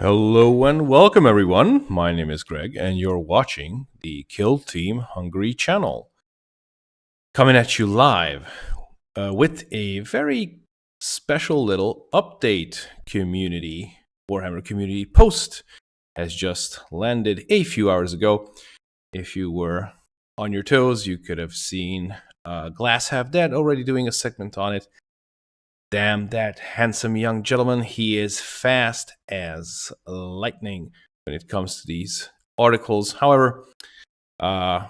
Hello and welcome, everyone. My name is Greg, and you're watching the Kill Team Hungary channel. Coming at you live with a very special little update. Warhammer Community post has just landed a few hours ago. If you were on your toes, you could have seen Glass Half Dead already doing a segment on it. Damn that handsome young gentleman. He is fast as lightning when it comes to these articles. However, I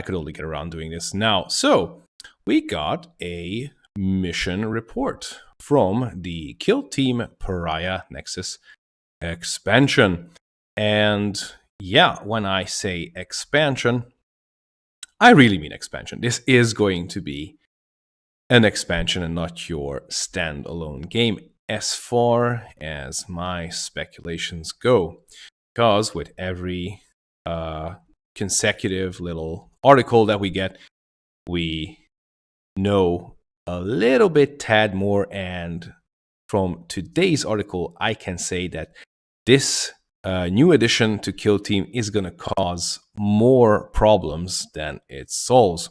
could only get around doing this now. So, we got a mission report from the Kill Team Pariah Nexus Expansion. And yeah, when I say expansion, I really mean expansion. This is going to be an expansion and not your standalone game, as far as my speculations go. Because with every consecutive little article that we get, we know a little bit tad more. And from today's article, I can say that this new addition to Kill Team is going to cause more problems than it solves.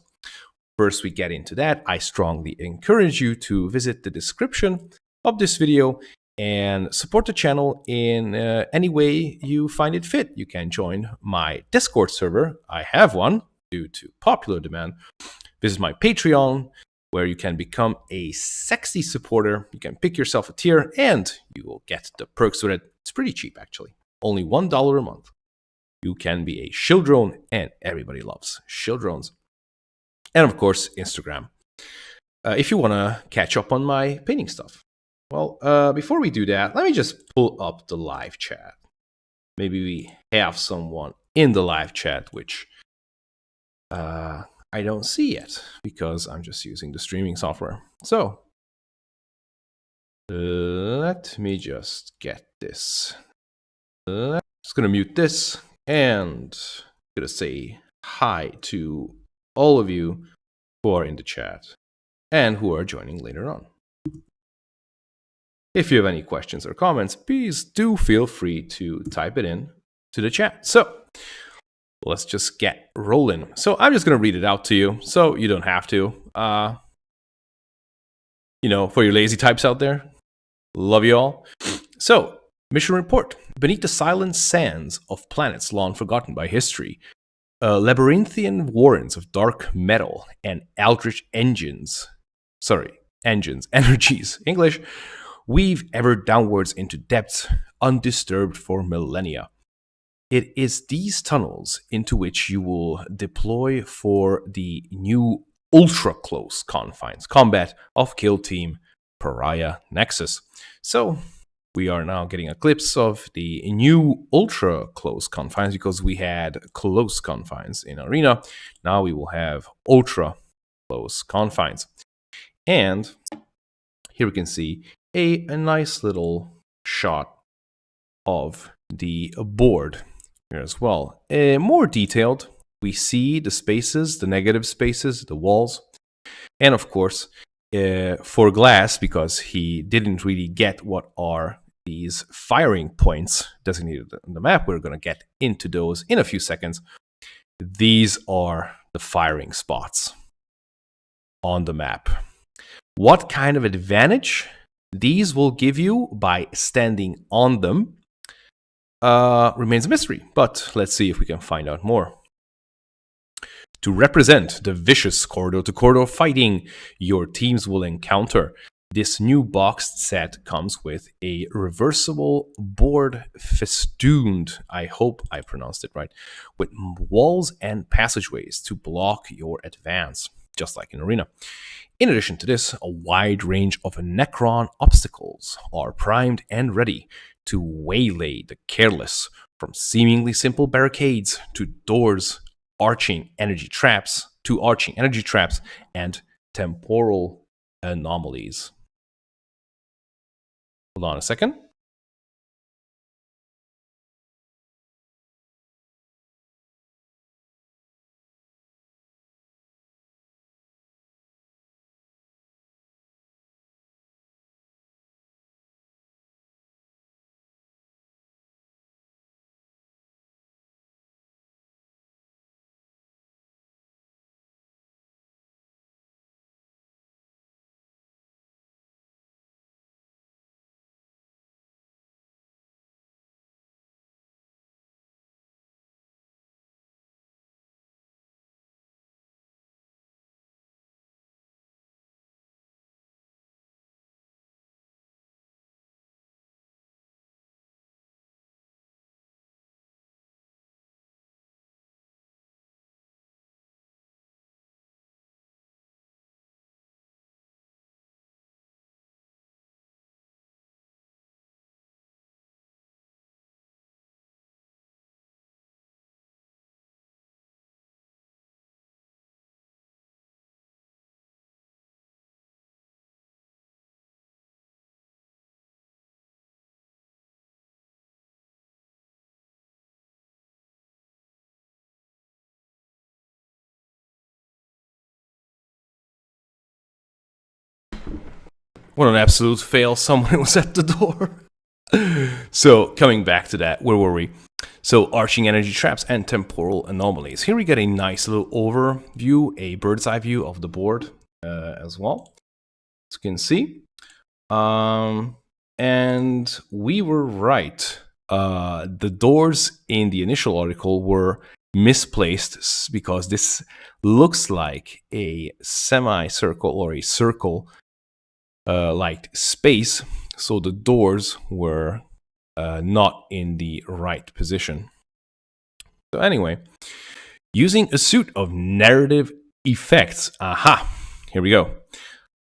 First, we get into that. I strongly encourage you to visit the description of this video and support the channel in any way you find it fit. You can join my Discord server. I have one due to popular demand. Visit my Patreon, where you can become a sexy supporter. You can pick yourself a tier, and you will get the perks with it. It's pretty cheap, actually. Only $1 a month. You can be a shield drone, and everybody loves shield drones. And of course, Instagram. If you want to catch up on my painting stuff. Well, before we do that, let me just pull up the live chat. Maybe we have someone in the live chat, which I don't see yet because I'm just using the streaming software. So, let me just get this. Just going to mute this and I'm going to say hi to all of you who are in the chat and who are joining later on. If you have any questions or comments, please do feel free to type it in to the chat. So let's just get rolling. So I'm just going to read it out to you so you don't have to. For your lazy types out there, love you all. So, mission report. Beneath the silent sands of planets long forgotten by history, labyrinthian warrens of dark metal and eldritch energies, English, weave ever downwards into depths undisturbed for millennia. It is these tunnels into which you will deploy for the new ultra-close confines combat of Kill Team Pariah Nexus. So, we are now getting a glimpse of the new ultra-close confines because we had close confines in Arena. Now we will have ultra-close confines. And here we can see a nice little shot of the board here as well. More detailed, we see the spaces, the negative spaces, the walls. And of course, for Glass, because he didn't really get what are these firing points designated on the map, we're going to get into those in a few seconds. These are the firing spots on the map. What kind of advantage these will give you by standing on them remains a mystery, but let's see if we can find out more. To represent the vicious corridor-to-corridor fighting your teams will encounter, this new boxed set comes with a reversible board festooned, I hope I pronounced it right, with walls and passageways to block your advance, just like in Arena. In addition to this, a wide range of Necron obstacles are primed and ready to waylay the careless, from seemingly simple barricades to arching energy traps, and temporal anomalies. Hold on a second. What an absolute fail. Someone was at the door. So, coming back to that, where were we? So, arching energy traps and temporal anomalies. Here we get a nice little overview, a bird's eye view of the board as well, as you can see. And we were right. The doors in the initial article were misplaced because this looks like a semicircle or a circle like space, so the doors were not in the right position. So anyway, using a suite of narrative effects. Aha, here we go.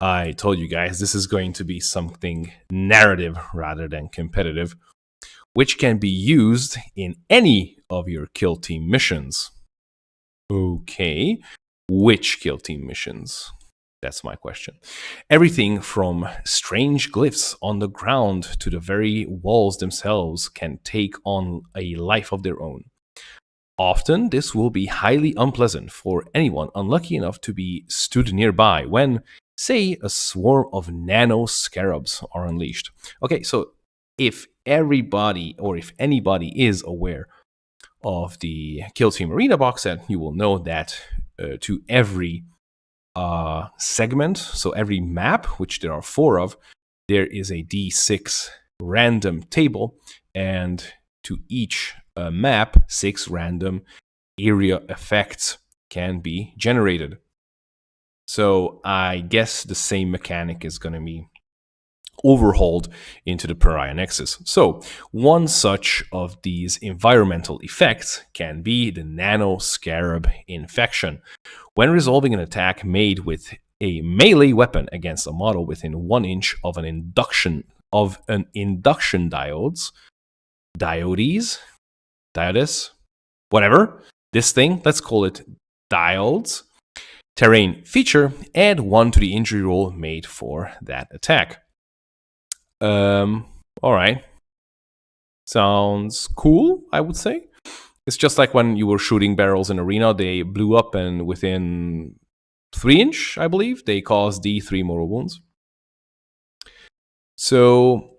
I told you guys this is going to be something narrative rather than competitive, which can be used in any of your kill team missions. Okay, which kill team missions? That's my question. Everything from strange glyphs on the ground to the very walls themselves can take on a life of their own. Often, this will be highly unpleasant for anyone unlucky enough to be stood nearby when, say, a swarm of nano scarabs are unleashed. Okay, so if everybody or if anybody is aware of the Kill Team Arena box set, you will know that to every segment, so every map, which there are 4 of, there is a D6 random table, and to each map, 6 random area effects can be generated. So I guess the same mechanic is going to be overhauled into the Pariah Nexus. So one such of these environmental effects can be the nano scarab infection. When resolving an attack made with a melee weapon against a model within 1 inch of an induction diodes, whatever, this thing, let's call it diodes, terrain feature, add 1 to the injury roll made for that attack. Alright. Sounds cool, I would say. It's just like when you were shooting barrels in Arena, they blew up and within 3 inch, I believe, they caused D3 mortal wounds. So,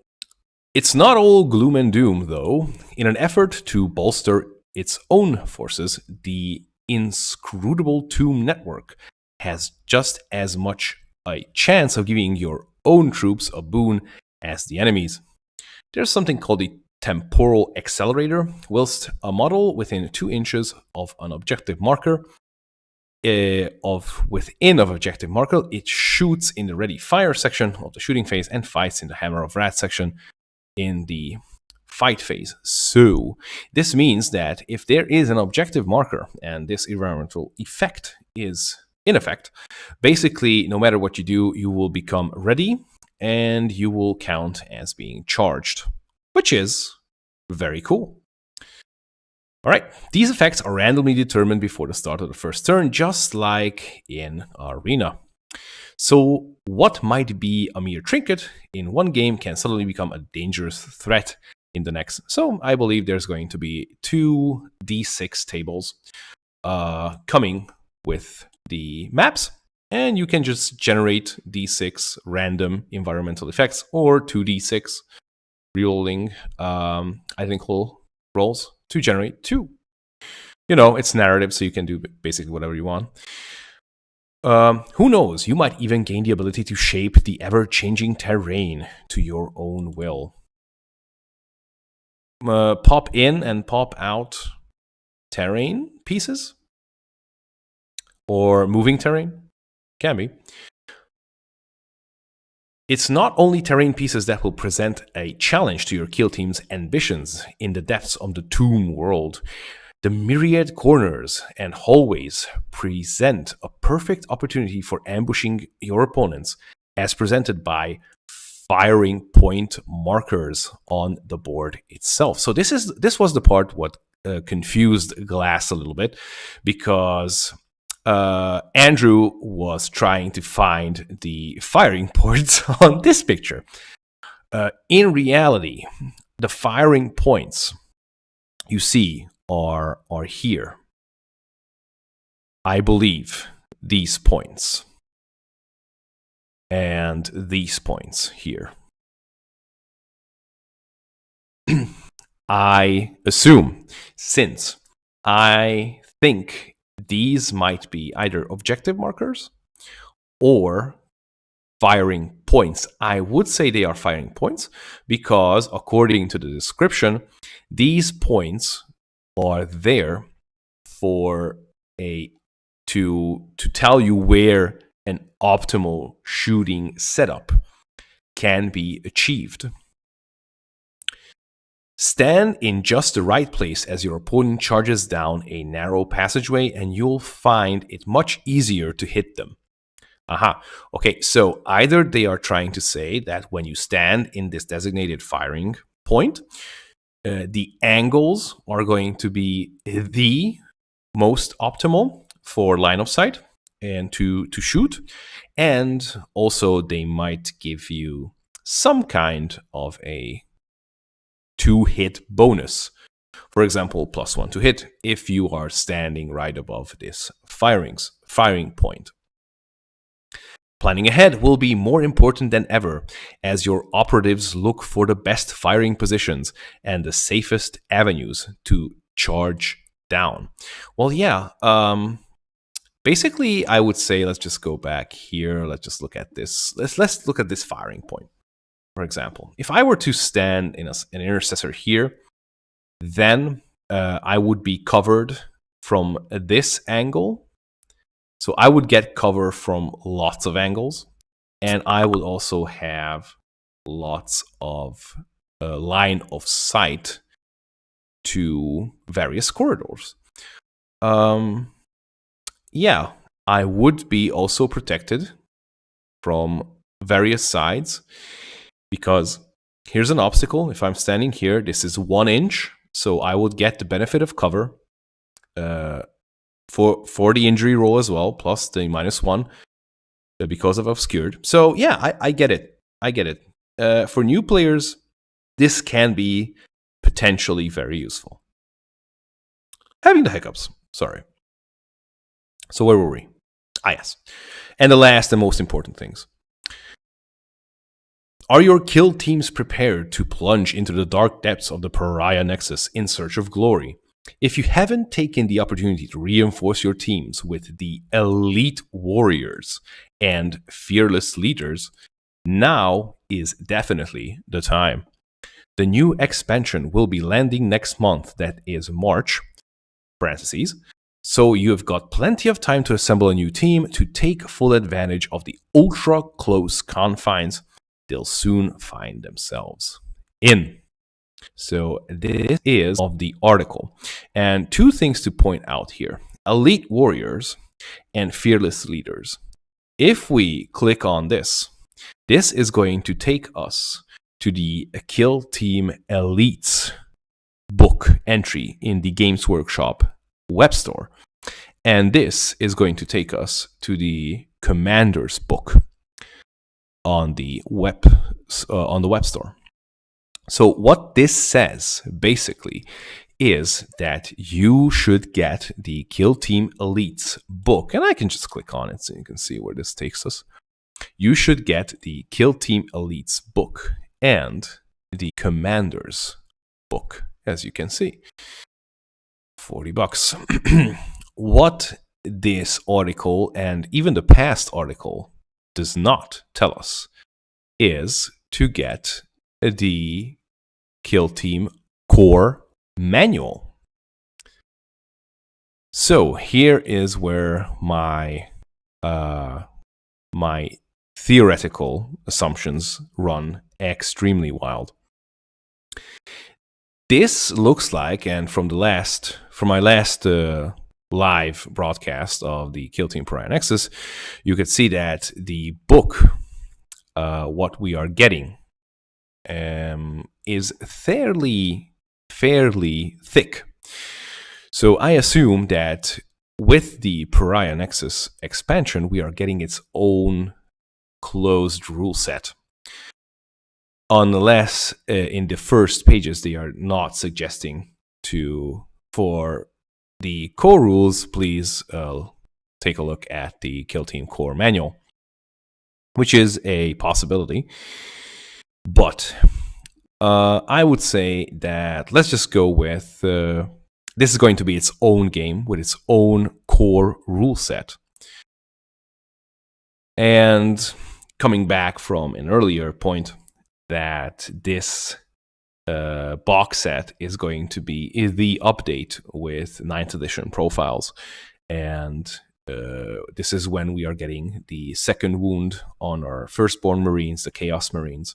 it's not all gloom and doom, though. In an effort to bolster its own forces, the inscrutable tomb network has just as much a chance of giving your own troops a boon as the enemies. There's something called the Temporal Accelerator. Whilst a model within 2 inches of an objective marker, within of objective marker, it shoots in the ready fire section of the shooting phase and fights in the Hammer of Wrath section in the fight phase. So this means that if there is an objective marker and this environmental effect is in effect, basically no matter what you do, you will become ready and you will count as being charged, which is very cool. All right, these effects are randomly determined before the start of the first turn, just like in Arena. So what might be a mere trinket in one game can suddenly become a dangerous threat in the next. So I believe there's going to be 2 D6 tables coming with the maps, and you can just generate D6 random environmental effects or 2D6 rerolling identical rolls to generate 2. You know, it's narrative, so you can do basically whatever you want. Who knows, you might even gain the ability to shape the ever-changing terrain to your own will. Pop in and pop out terrain pieces? Or moving terrain? Can be. It's not only terrain pieces that will present a challenge to your kill team's ambitions in the depths of the tomb world. The myriad corners and hallways present a perfect opportunity for ambushing your opponents, as presented by firing point markers on the board itself. So this was the part what confused Glass a little bit, because Andrew was trying to find the firing points on this picture. In reality, the firing points you see are here. I believe these points. and these points here. I assume, since I think these might be either objective markers or firing points. I would say they are firing points because, according to the description, these points are there for to tell you where an optimal shooting setup can be achieved. Stand in just the right place as your opponent charges down a narrow passageway, and you'll find it much easier to hit them. Aha. Okay, so either they are trying to say that when you stand in this designated firing point, the angles are going to be the most optimal for line of sight and to shoot. And also they might give you some kind of a 2-hit bonus. For example, +1 to hit if you are standing right above this firing point. Planning ahead will be more important than ever as your operatives look for the best firing positions and the safest avenues to charge down. Well, yeah, basically I would say let's just go back here. Let's just look at this. Let's look at this firing point. For example, if I were to stand in an intercessor here, then I would be covered from this angle. So I would get cover from lots of angles, and I would also have lots of line of sight to various corridors. Yeah, I would be also protected from various sides because here's an obstacle. If I'm standing here, this is 1 inch, so I would get the benefit of cover. For the injury roll as well, plus the -1 because of obscured. So yeah, I get it. I get it. For new players, this can be potentially very useful. Having the hiccups. Sorry. So where were we? Ah, yes. And the last and most important things. Are your kill teams prepared to plunge into the dark depths of the Pariah Nexus in search of glory? If you haven't taken the opportunity to reinforce your teams with the elite warriors and fearless leaders, now is definitely the time. The new expansion will be landing next month, that is March, parentheses, so you've got plenty of time to assemble a new team to take full advantage of the ultra-close confines they'll soon find themselves in. So this is of the article. And 2 things to point out here. Elite warriors and fearless leaders. If we click on this, this is going to take us to the Kill Team Elites book entry in the Games Workshop web store. And this is going to take us to the Commander's book on the web store. So what this says, basically, is that you should get the Kill Team Elites book. And I can just click on it so you can see where this takes us. You should get the Kill Team Elites book and the Commander's book, as you can see. $40. What this article and even the past article does not tell us is to get the Kill Team Core Manual. So here is where my theoretical assumptions run extremely wild. This looks like, and from my last live broadcast of the Kill Team Pariah Nexus, you could see that the book, what we are getting, is fairly thick. So I assume that with the Pariah Nexus expansion, we are getting its own closed rule set. Unless in the first pages they are not suggesting for the core rules, please take a look at the Kill Team Core Manual. which is a possibility. But I would say that let's just go with this is going to be its own game with its own core rule set. And coming back from an earlier point that this box set is going to be the update with 9th edition profiles. And this is when we are getting the second wound on our FirstBorn Marines, the Chaos Marines,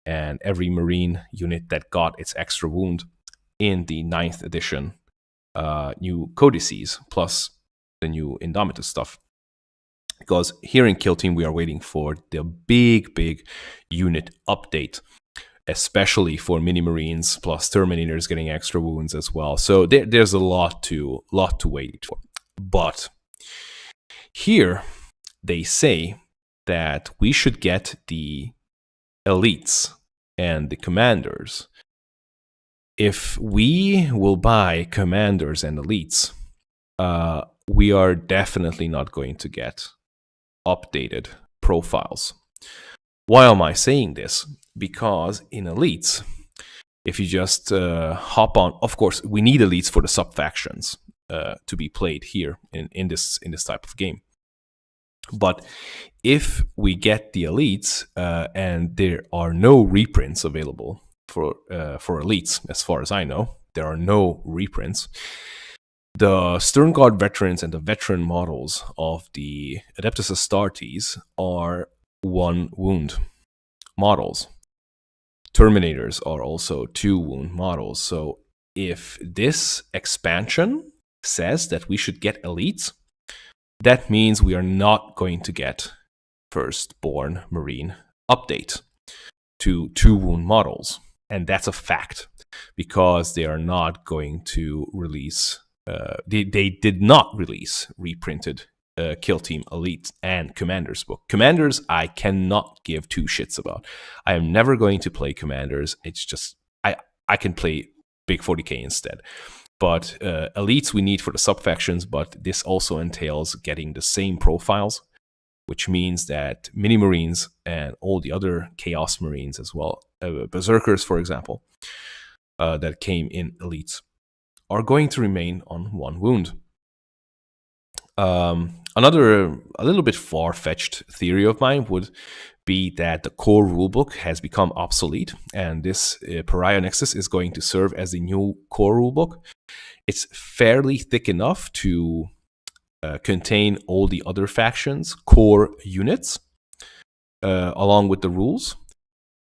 and every Marine unit that got its extra wound in the 9th edition new codices, plus the new Indomitus stuff. Because here in Kill Team, we are waiting for the big unit update, especially for MiniMarines plus Terminators getting extra wounds as well. So there's a lot to wait for. But here they say that we should get the elites and the commanders. If we will buy commanders and elites, we are definitely not going to get updated profiles. Why am I saying this? Because in elites, if you just hop on, of course, we need elites for the sub-factions to be played here in this type of game. But if we get the elites and there are no reprints available for elites, as far as I know, there are no reprints. The Stern Guard veterans and the veteran models of the Adeptus Astartes are 1 wound models. Terminators are also 2 wound models. So if this expansion says that we should get elites, that means we are not going to get FirstBorn Marine update to 2 wound models. And that's a fact, because they are not going to release, they did not release reprinted Kill Team Elite and Commanders book. Commanders, I cannot give 2 shits about. I am never going to play Commanders. It's just, I can play Big 40k instead. But elites we need for the sub-factions, but this also entails getting the same profiles, which means that MiniMarines and all the other Chaos Marines as well, Berserkers, for example, that came in elites, are going to remain on 1 wound. Another, a little bit far-fetched theory of mine would be that the core rulebook has become obsolete, and this Pariah Nexus is going to serve as the new core rulebook. It's fairly thick enough to contain all the other factions' core units, along with the rules.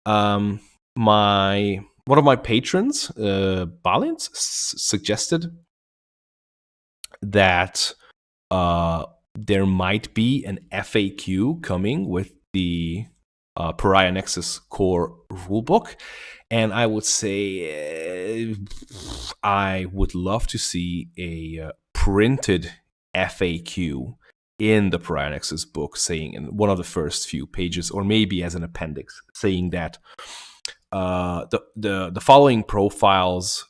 One of my patrons, Balint, suggested that there might be an FAQ coming with the Pariah Nexus core rulebook, and I would say I would love to see a printed FAQ in the Pariah Nexus book, saying in one of the first few pages, or maybe as an appendix, saying that the following profiles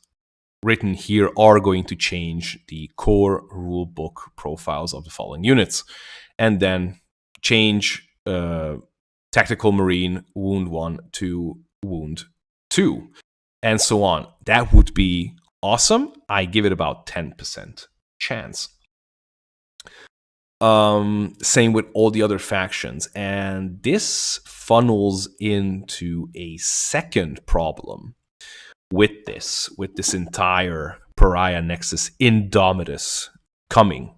written here are going to change the core rulebook profiles of the following units, and then change Tactical Marine Wound 1 to Wound 2, and so on. That would be awesome. I give it about 10% chance. Same with all the other factions, and this funnels into a second problem with this entire Pariah Nexus Indomitus coming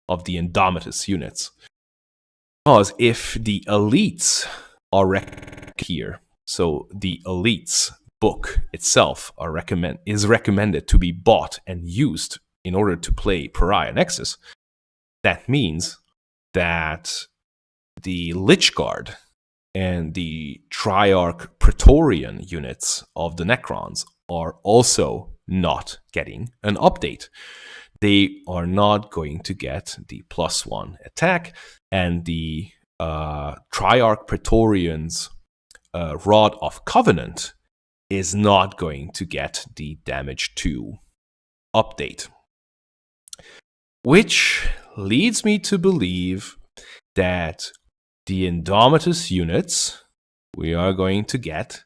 of the Indomitus units. Because if the elites are here, so the elites book itself is recommended to be bought and used in order to play Pariah Nexus, that means that the Lich Guard and the Triarch Praetorian units of the Necrons are also not getting an update. They are not going to get the +1 attack, and the Triarch Praetorian's Rod of Covenant is not going to get the damage 2 update. Which leads me to believe that the Indomitus units we are going to get,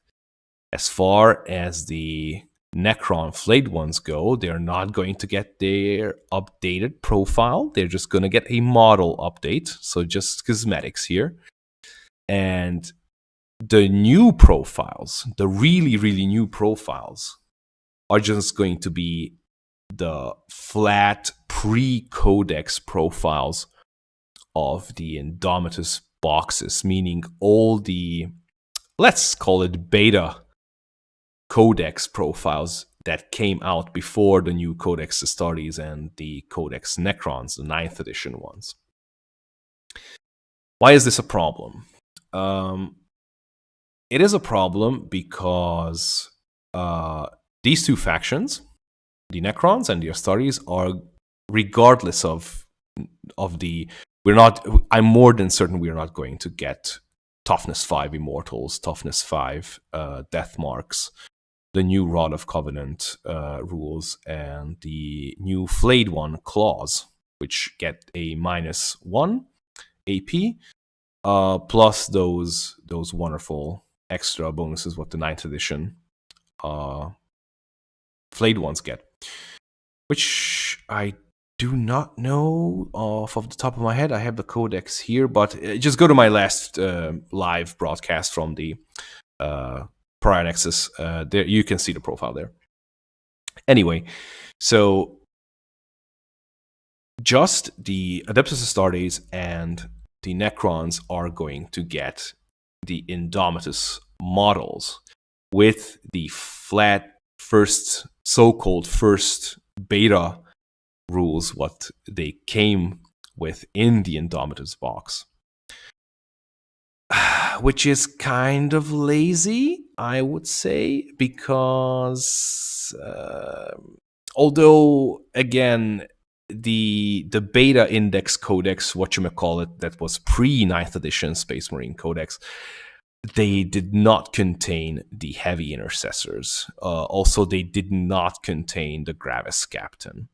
as far as the Necron flayed ones go, they're not going to get their updated profile. They're just going to get a model update. So just cosmetics here. And the new profiles, the really, really new profiles, are just going to be the flat pre-codex profiles of the Indomitus boxes, meaning all the, let's call it beta codex profiles that came out before the new Codex Astartes and the Codex Necrons, the 9th edition ones. Why is this a problem? It is a problem because these two factions, the Necrons and the Astartes, are, regardless of the, I'm more than certain we're not going to get Toughness 5 Immortals, Toughness 5 Death Marks, the new Rod of Covenant rules, and the new Flayed One claws, which get a -1 AP, plus those wonderful extra bonuses what the 9th edition Flayed Ones get, which I do not know off of the top of my head. I have the codex here, but just go to my last live broadcast from the Pariah Nexus. There you can see the profile there. Anyway, so just the Adeptus Astartes and the Necrons are going to get the Indomitus models with the flat first, so-called first beta rules, what they came with in the Indomitus box. Which is kind of lazy, I would say, because although, again, the beta index codex, whatchamacallit, that was pre-9th edition Space Marine Codex, they did not contain the heavy intercessors. Also, they did not contain the Gravis Captain.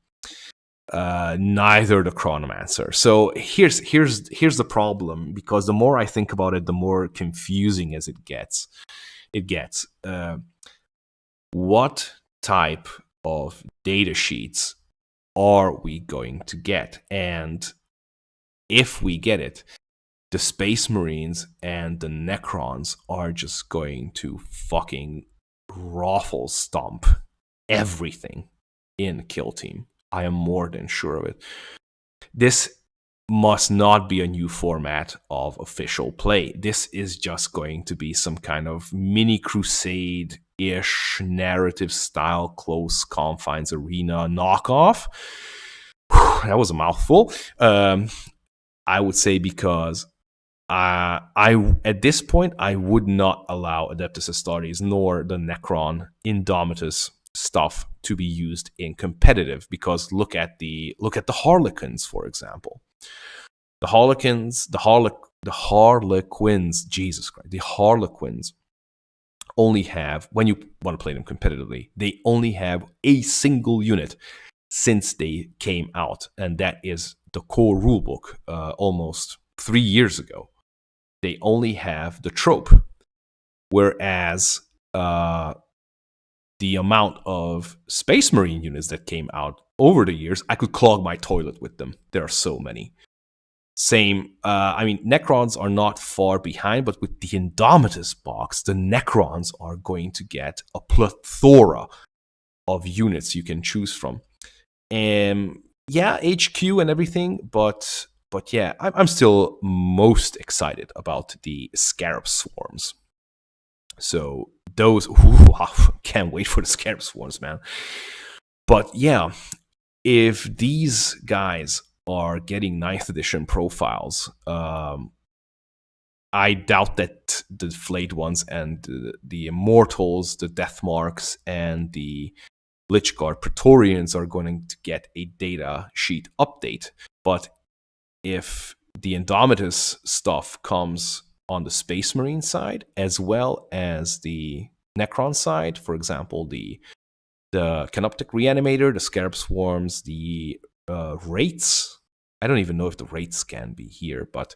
Neither the Chronomancer. So here's the problem, because the more I think about it, the more confusing as it gets. What type of data sheets are we going to get? And if we get it, the Space Marines and the Necrons are just going to fucking raffle stomp everything in Kill Team. I am more than sure of it. This must not be a new format of official play. This is just going to be some kind of mini crusade-ish narrative style close confines arena knockoff. That was a mouthful. I would say, because at this point I would not allow Adeptus Astartes nor the Necron Indomitus stuff to be used in competitive, because look at the Harlequins, for example. The Harlequins, Jesus Christ, the Harlequins only have, when you want to play them competitively, they only have a single unit since they came out, and that is the core rulebook almost 3 years ago. They only have the trope, whereas the amount of Space Marine units that came out over the years, I could clog my toilet with them. There are so many. Same, I mean, Necrons are not far behind, but with the Indomitus box, the Necrons are going to get a plethora of units you can choose from. Yeah, HQ and everything, but yeah, I'm still most excited about the Scarab Swarms. So those, can't wait for the Scarab Swarms, man. But yeah, if these guys are getting 9th edition profiles, I doubt that the Flayed Ones and the Immortals, the Death Marks, and the Lichguard Praetorians are going to get a data sheet update. But if the Indomitus stuff comes on the Space Marine side, as well as the Necron side, for example, the Canoptic Reanimator, the Scarab Swarms, the Wraiths. I don't even know if the Wraiths can be here, but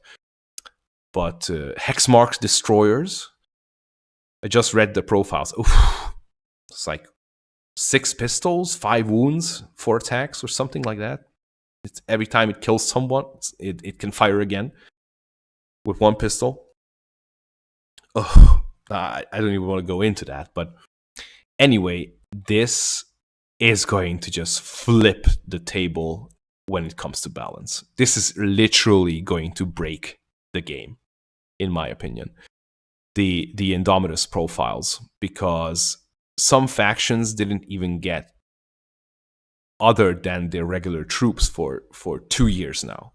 but Hexmark destroyers. I just read the profiles. Oof, it's like 6 pistols, 5 wounds, 4 attacks, or something like that. It's every time it kills someone, it can fire again with 1 pistol. Oh, I don't even want to go into that. But anyway, this is going to just flip the table when it comes to balance. This is literally going to break the game, in my opinion. The Indomitus profiles, because some factions didn't even get other than their regular troops for 2 years now.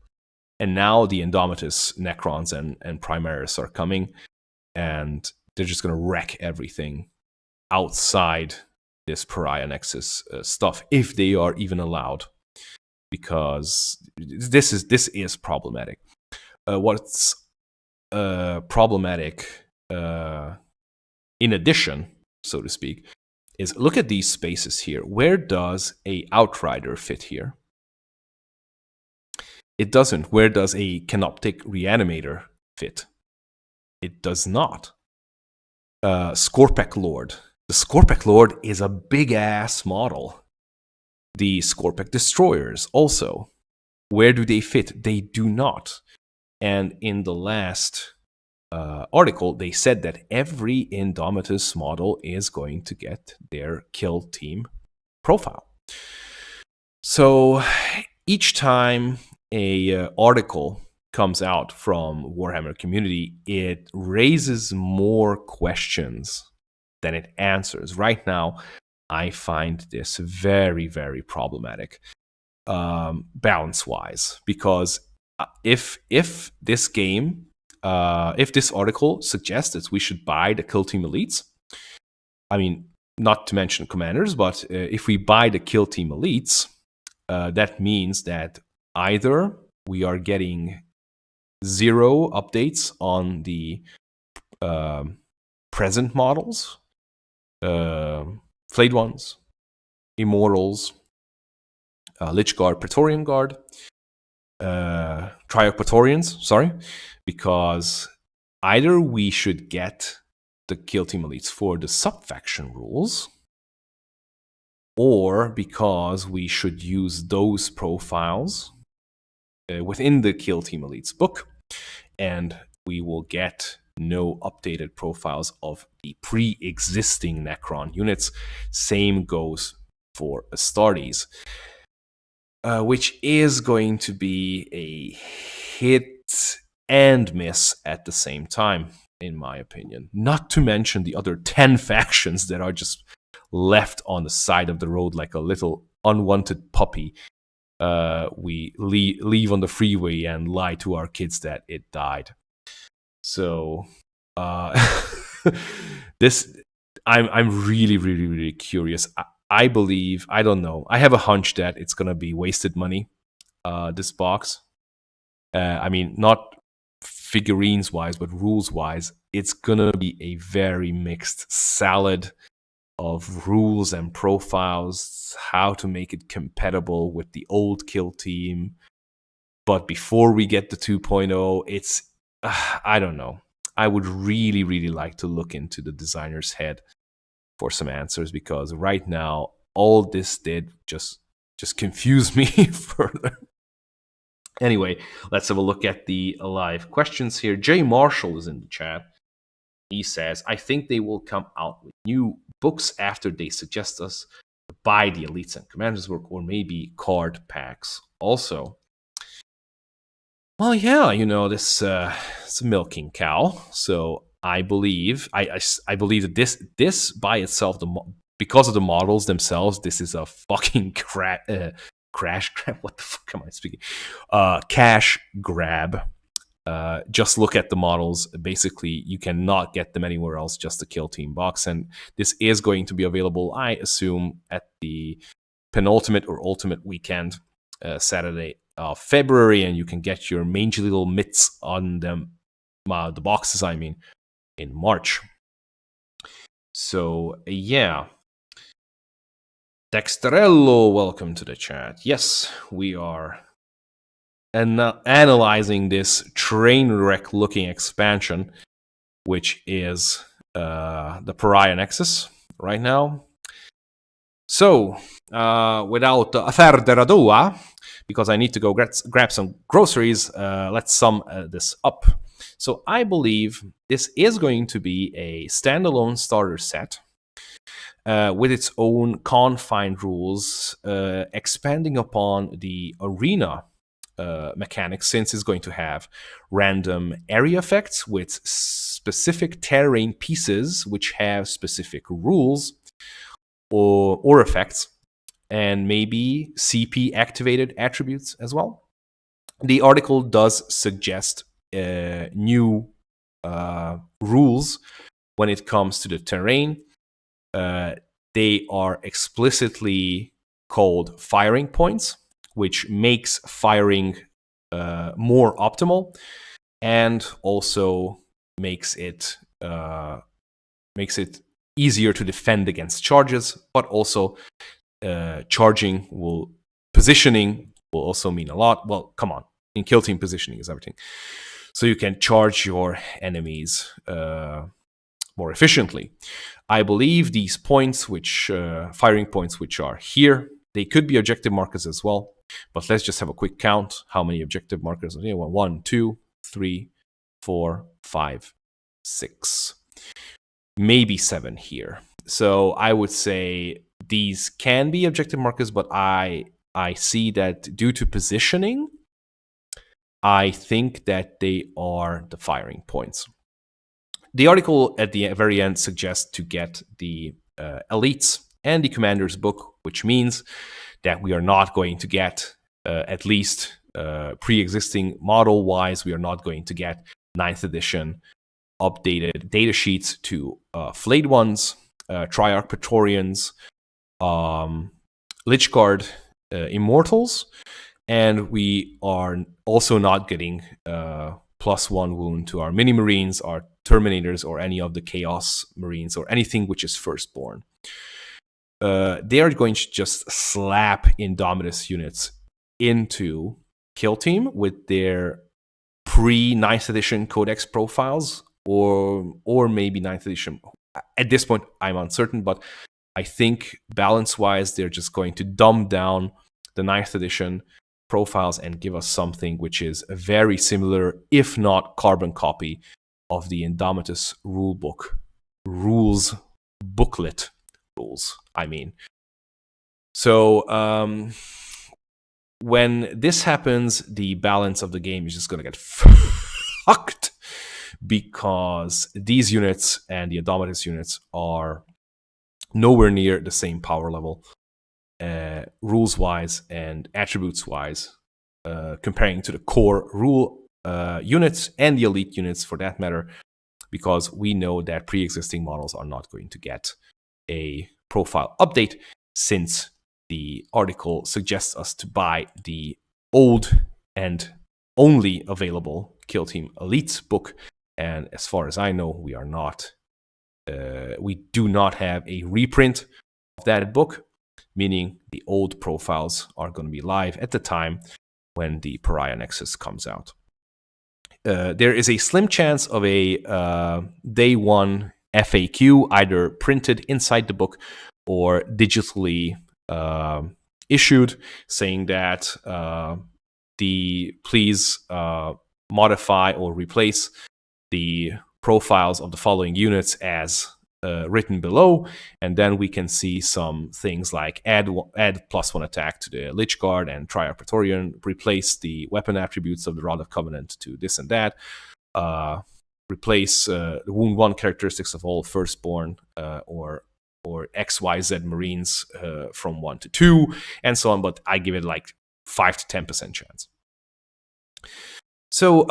And now the Indomitus Necrons and Primaris are coming, and they're just going to wreck everything outside this Pariah Nexus stuff, if they are even allowed, because this is problematic. What's problematic, in addition, so to speak, is look at these spaces here. Where does a Outrider fit here? It doesn't. Where does a Canoptic Reanimator fit? It does not. Scorpec Lord. The Scorpec Lord is a big-ass model. The Scorpec Destroyers also. Where do they fit? They do not. And in the last article, they said that every Indomitus model is going to get their kill team profile. So each time a article comes out from Warhammer Community, it raises more questions than it answers. Right now, I find this very, very problematic, balance-wise, because if this game, if this article suggests that we should buy the Kill Team Elites, I mean, not to mention commanders, but if we buy the Kill Team Elites, that means that either we are getting 0 updates on the present models, Flayed Ones, Immortals, Lich Guard, Praetorian Guard, Triarch Praetorians, sorry, because either we should get the Kill Team Elites for the sub-faction rules, or because we should use those profiles within the Kill Team Elites book, and we will get no updated profiles of the pre-existing Necron units. Same goes for Astartes, which is going to be a hit and miss at the same time, in my opinion. Not to mention the other 10 factions that are just left on the side of the road like a little unwanted puppy. We leave on the freeway and lie to our kids that it died. So this, I'm really, really, really curious. I believe, I don't know, I have a hunch that it's gonna be wasted money, this box. I mean, not figurines wise, but rules wise, it's gonna be a very mixed salad of rules and profiles, how to make it compatible with the old kill team. But before we get to 2.0, it's, I don't know. I would really, really like to look into the designer's head for some answers, because right now, all this did just confuse me further. Anyway, let's have a look at the live questions here. Jay Marshall is in the chat. He says, I think they will come out with new books after they suggest us to buy the Elites and Commanders book, or maybe card packs also. Well, yeah, you know, this it's a milking cow. So I believe I believe that this by itself, because of the models themselves, this is a fucking crash grab. What the fuck am I speaking? Cash grab. Just look at the models. Basically, you cannot get them anywhere else, just the Kill Team box. And this is going to be available, I assume, at the penultimate or ultimate weekend, Saturday of February, and you can get your mangy little mitts on them, the boxes, I mean, in March. So, yeah. Dexterello, welcome to the chat. Yes, we are analyzing this train wreck looking expansion, which is the Pariah Nexus right now. So, without further ado, because I need to go grab some groceries, let's sum this up. So I believe this is going to be a standalone starter set with its own confined rules, expanding upon the arena mechanics, since it's going to have random area effects with specific terrain pieces which have specific rules or effects, and maybe CP activated attributes as well. The article does suggest new rules when it comes to the terrain. They are explicitly called firing points, which makes firing more optimal, and also makes it easier to defend against charges. But also, positioning will also mean a lot. Well, come on, in kill team, positioning is everything. So you can charge your enemies more efficiently. I believe these points, firing points, which are here, they could be objective markers as well. But let's just have a quick count. How many objective markers are here? 1, 2, 3, 4, 5, 6, maybe 7 here. So I would say these can be objective markers, but I see that due to positioning, I think that they are the firing points. The article at the very end suggests to get the elites and the commander's book, which means that we are not going to get, at least pre-existing model-wise, we are not going to get 9th edition updated data sheets to Flayed Ones, Triarch Praetorians, Lichguard Immortals, and we are also not getting +1 wound to our MiniMarines, our Terminators, or any of the Chaos Marines, or anything which is FirstBorn. They are going to just slap Indomitus units into Kill Team with their pre-9th edition Codex profiles, or maybe 9th edition. At this point, I'm uncertain, but I think balance-wise, they're just going to dumb down the 9th edition profiles and give us something which is a very similar, if not carbon copy, of the Indomitus rules booklet rules, I mean. So when this happens, the balance of the game is just going to get fucked, because these units and the Indomitus units are nowhere near the same power level, rules-wise and attributes-wise, comparing to the core rule units and the elite units for that matter, because we know that pre-existing models are not going to get a profile update, since the article suggests us to buy the old and only available Kill Team Elites book. And as far as I know, we do not have a reprint of that book, meaning the old profiles are going to be live at the time when the Pariah Nexus comes out. There is a slim chance of a day one FAQ, either printed inside the book or digitally issued, saying that please modify or replace the profiles of the following units as written below, and then we can see some things like add +1 attack to the Lichguard and Triarch Praetorian, replace the weapon attributes of the Rod of Covenant to this and that, replace the Wound 1 characteristics of all FirstBorn or XYZ Marines from 1 to 2, and so on, but I give it like 5 to 10% chance. So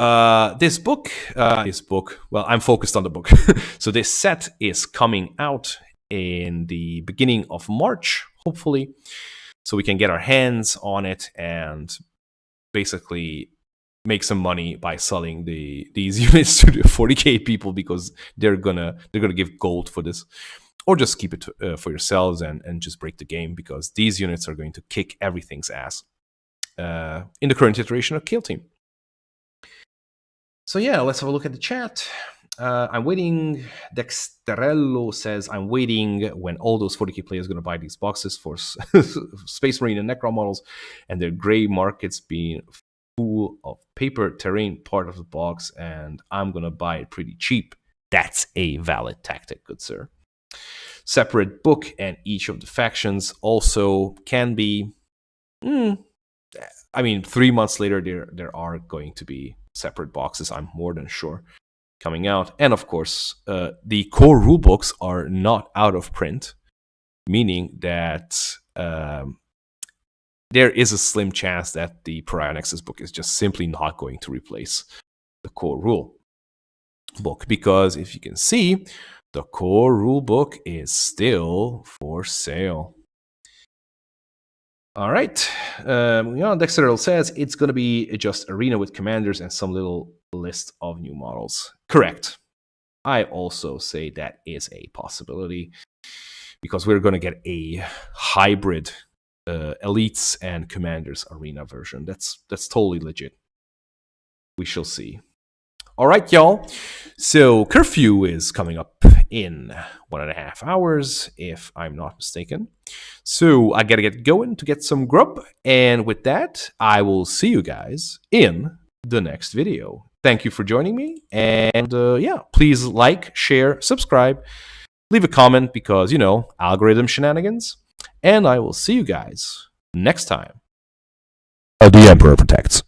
this book, well, I'm focused on the book. So this set is coming out in the beginning of March, hopefully, so we can get our hands on it and basically make some money by selling these units to the 40k people, because they're gonna give gold for this, or just keep it for yourselves and just break the game, because these units are going to kick everything's ass. in the current iteration of Kill Team. So yeah, let's have a look at the chat. I'm waiting. Dexterello says, I'm waiting when all those 40k players are going to buy these boxes for Space Marine and Necron models, and their gray markets being full of paper terrain part of the box, and I'm going to buy it pretty cheap. That's a valid tactic, good sir. Separate book, and each of the factions also can be... I mean, 3 months later, there are going to be separate boxes, I'm more than sure, coming out. And of course, the core rulebooks are not out of print, meaning that there is a slim chance that the Pariah Nexus book is just simply not going to replace the core rule book. Because if you can see, the core rule book is still for sale. All right. Dexter says it's going to be just arena with commanders and some little list of new models. Correct. I also say that is a possibility, because we're going to get a hybrid elites and commanders arena version. That's totally legit. We shall see. All right, y'all. So curfew is coming up in 1.5 hours, if I'm not mistaken. So I gotta get going to get some grub. And with that, I will see you guys in the next video. Thank you for joining me. And yeah, please like, share, subscribe, leave a comment, because, you know, algorithm shenanigans. And I will see you guys next time. The Emperor protects.